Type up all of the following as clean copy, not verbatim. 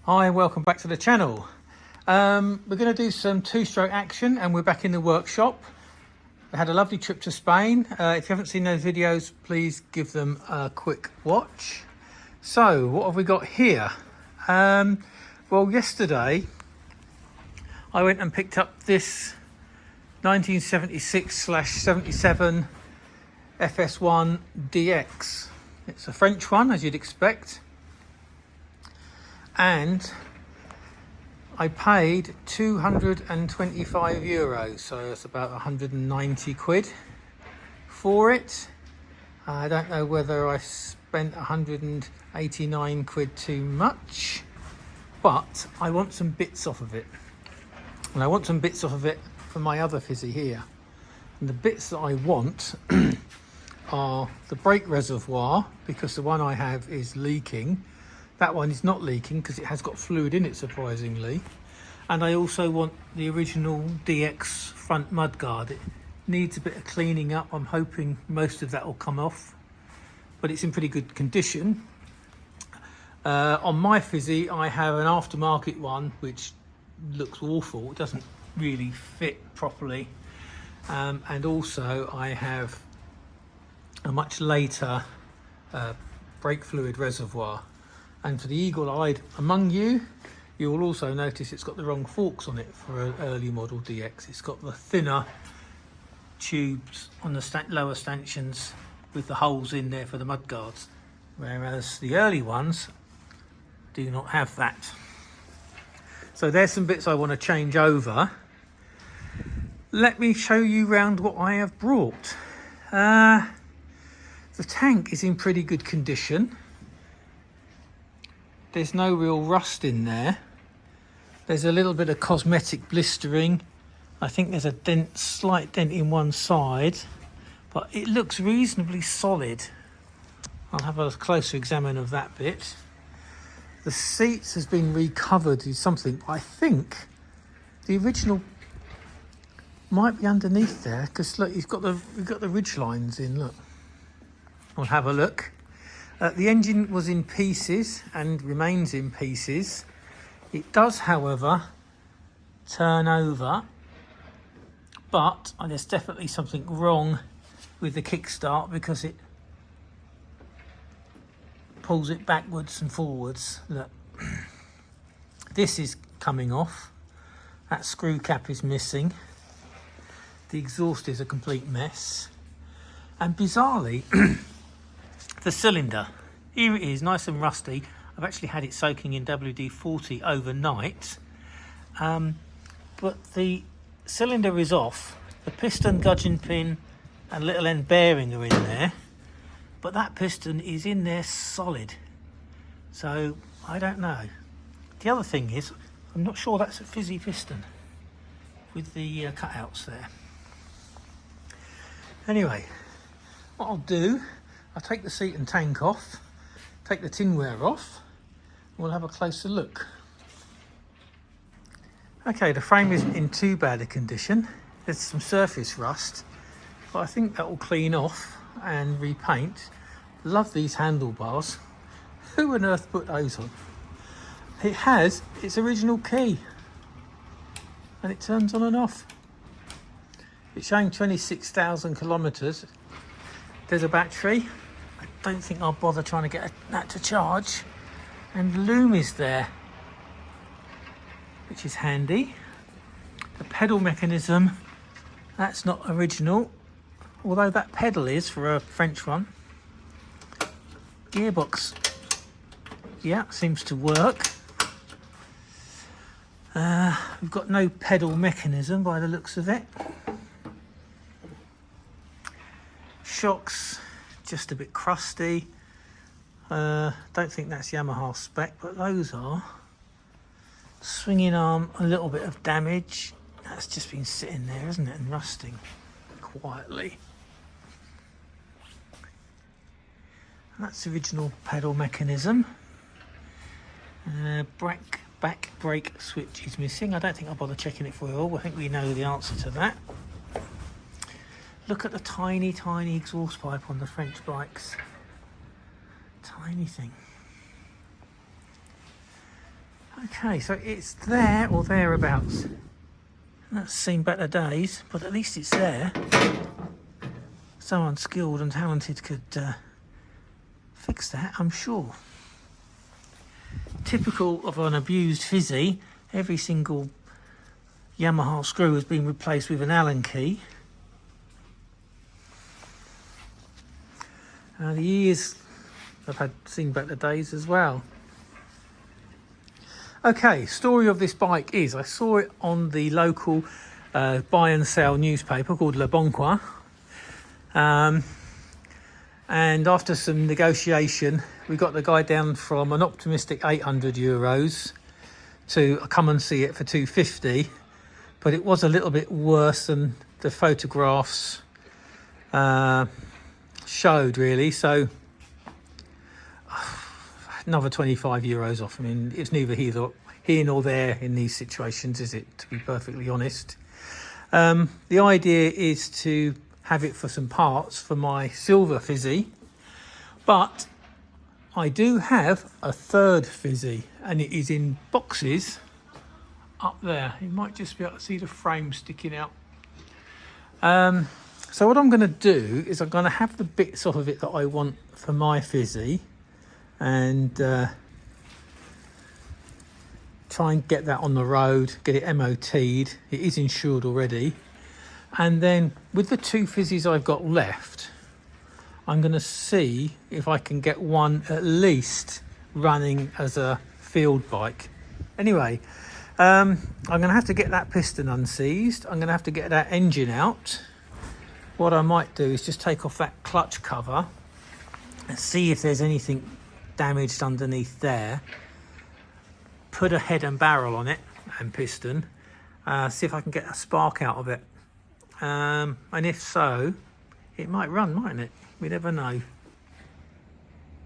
Hi, welcome back to the channel. We're going to do some two-stroke action and we're back in the workshop. We had a lovely trip to Spain. If you haven't seen those videos, please give them a quick watch. So what have we got here? Well, yesterday I went and picked up this 1976/77 FS1 DX. It's a French one, as you'd expect. And I paid €225, so it's about 190 quid for it. I don't know whether I spent 189 quid too much, but I want some bits off of it. And I want some bits off of it for my other Fizzy here. And the bits that I want are the brake reservoir, because the one I have is leaking. That one is not leaking because it has got fluid in it, surprisingly. And I also want the original DX front mudguard. It needs a bit of cleaning up. I'm hoping most of that will come off, but it's in pretty good condition. On my Fizzy, I have an aftermarket one which looks awful. It doesn't really fit properly. And also I have a much later brake fluid reservoir. And for the eagle-eyed among you, you will also notice it's got the wrong forks on it for an early model DX. It's got the thinner tubes on the lower stanchions with the holes in there for the mudguards, whereas the early ones do not have that. So there's some bits I want to change over. Let me show you around what I have brought. The tank is in pretty good condition. There's no real rust in there. There's a little bit of cosmetic blistering. I think there's a slight dent in one side, but it looks reasonably solid. I'll have a closer examine of that bit. The seats has been recovered with something, but I think the original might be underneath there, because look, we've got the ridge lines in. Look, we'll have a look. The engine was in pieces and remains in pieces. It does, however, turn over, but there's definitely something wrong with the kickstart because it pulls it backwards and forwards. Look, this is coming off. That screw cap is missing. The exhaust is a complete mess. And bizarrely, the cylinder, here it is, nice and rusty. I've actually had it soaking in WD-40 overnight, but the cylinder is off. The piston, gudgeon pin and little end bearing are in there, but that piston is in there solid. So I don't know. The other thing is, I'm not sure that's a Fizzy piston with the cutouts there. Anyway, what I'll do, I'll take the seat and tank off, take the tinware off, and we'll have a closer look. Okay, the frame isn't in too bad a condition. There's some surface rust, but I think that will clean off and repaint. Love these handlebars. Who on earth put those on? It has its original key, and it turns on and off. It's showing 26,000 kilometres. There's a battery. I don't think I'll bother trying to get that to charge. And the loom is there, which is handy. The pedal mechanism, that's not original, although that pedal is for a French one. Gearbox, yeah, seems to work. We've got no pedal mechanism by the looks of it. Shocks, just a bit crusty. Don't think that's Yamaha spec, but those are. Swinging arm, a little bit of damage. That's just been sitting there, isn't it, and rusting quietly. And that's the original pedal mechanism. Back brake switch is missing. I don't think I'll bother checking it for oil. I think we know the answer to that. Look at the tiny, tiny exhaust pipe on the French bikes. Tiny thing. Okay, so it's there or thereabouts. That's seen better days, but at least it's there. Someone skilled and talented could fix that, I'm sure. Typical of an abused Fizzy, every single Yamaha screw has been replaced with an Allen key. The ears have had seen better days as well. Okay, story of this bike is I saw it on the local buy and sell newspaper called Le Bon Coin. And after some negotiation, we got the guy down from an optimistic €800 to come and see it for 250. But it was a little bit worse than the photographs showed, really. So another €25 off. I mean, it's neither here nor there in these situations, is it, to be perfectly honest. The idea is to have it for some parts for my silver Fizzy, but I do have a third Fizzy, and it is in boxes up there. You might just be able to see the frame sticking out. So what I'm going to do is I'm going to have the bits off of it that I want for my Fizzy, and try and get that on the road, get it MOT'd. It is insured already. And then with the two Fizzies I've got left, I'm going to see if I can get one at least running as a field bike. Anyway, I'm going to have to get that piston unseized. I'm going to have to get that engine out. What I might do is just take off that clutch cover and see if there's anything damaged underneath there. Put a head and barrel on it and piston. See if I can get a spark out of it. And if so, it might run, mightn't it? We never know.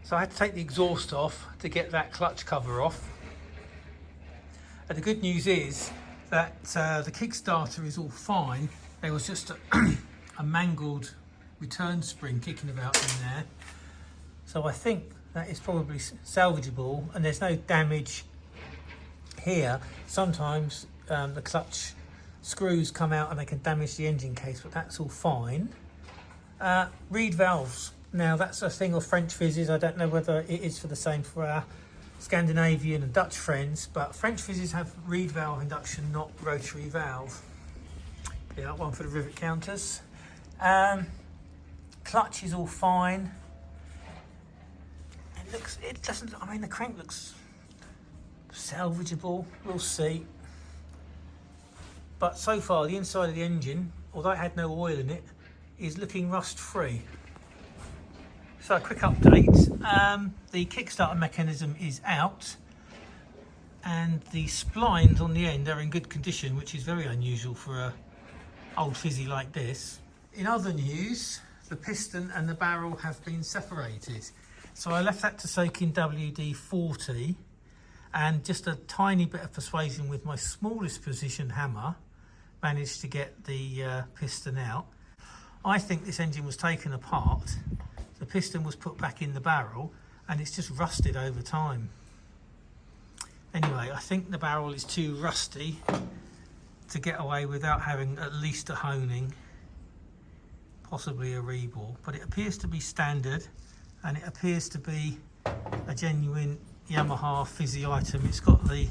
So I had to take the exhaust off to get that clutch cover off. And the good news is that the Kickstarter is all fine. There was just a mangled return spring kicking about in there. So I think that is probably salvageable, and there's no damage here. Sometimes the clutch screws come out and they can damage the engine case, but that's all fine. Reed valves. Now that's a thing of French Fizzes. I don't know whether it is for the same for our Scandinavian and Dutch friends, but French Fizzes have reed valve induction, not rotary valve. Yeah, one for the rivet counters. Clutch is all fine. It doesn't, I mean, the crank looks salvageable, we'll see. But so far the inside of the engine, although it had no oil in it, is looking rust free. So a quick update, the Kickstarter mechanism is out and the splines on the end are in good condition, which is very unusual for a old Fizzy like this. In other news, the piston and the barrel have been separated. So I left that to soak in WD-40, and just a tiny bit of persuasion with my smallest precision hammer managed to get the piston out. I think this engine was taken apart, the piston was put back in the barrel, and it's just rusted over time. Anyway, I think the barrel is too rusty to get away without having at least a honing, possibly a rebore, but it appears to be standard, and it appears to be a genuine Yamaha Fizzy item. It's got the,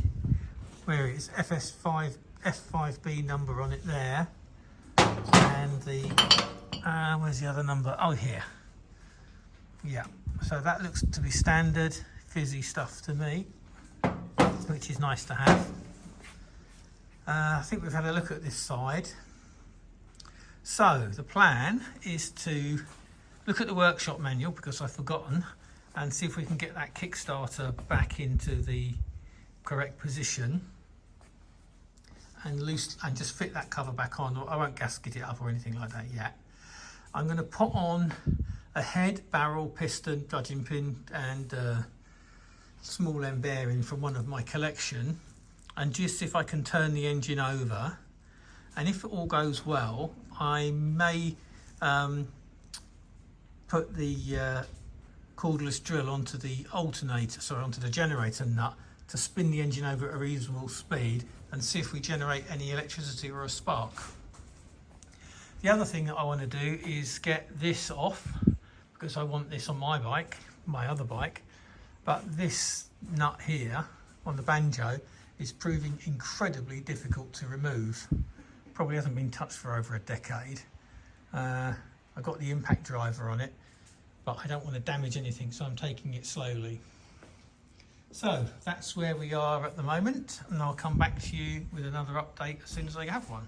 where it is, F5B number on it there, and the where's the other number? Oh, here. Yeah, so that looks to be standard Fizzy stuff to me, which is nice to have. I think we've had a look at this side. So the plan is to look at the workshop manual, because I've forgotten, and see if we can get that Kickstarter back into the correct position and just fit that cover back on. I won't gasket it up or anything like that yet. I'm going to put on a head, barrel, piston, judging pin and small end bearing from one of my collection, and just see if I can turn the engine over. And if it all goes well, I may put the cordless drill onto the alternator, onto the generator nut to spin the engine over at a reasonable speed and see if we generate any electricity or a spark. The other thing that I want to do is get this off, because I want this on my bike, my other bike, but this nut here on the banjo is proving incredibly difficult to remove. Probably hasn't been touched for over a decade. I've got the impact driver on it, but I don't want to damage anything, so I'm taking it slowly. So that's where we are at the moment, and I'll come back to you with another update as soon as I have one.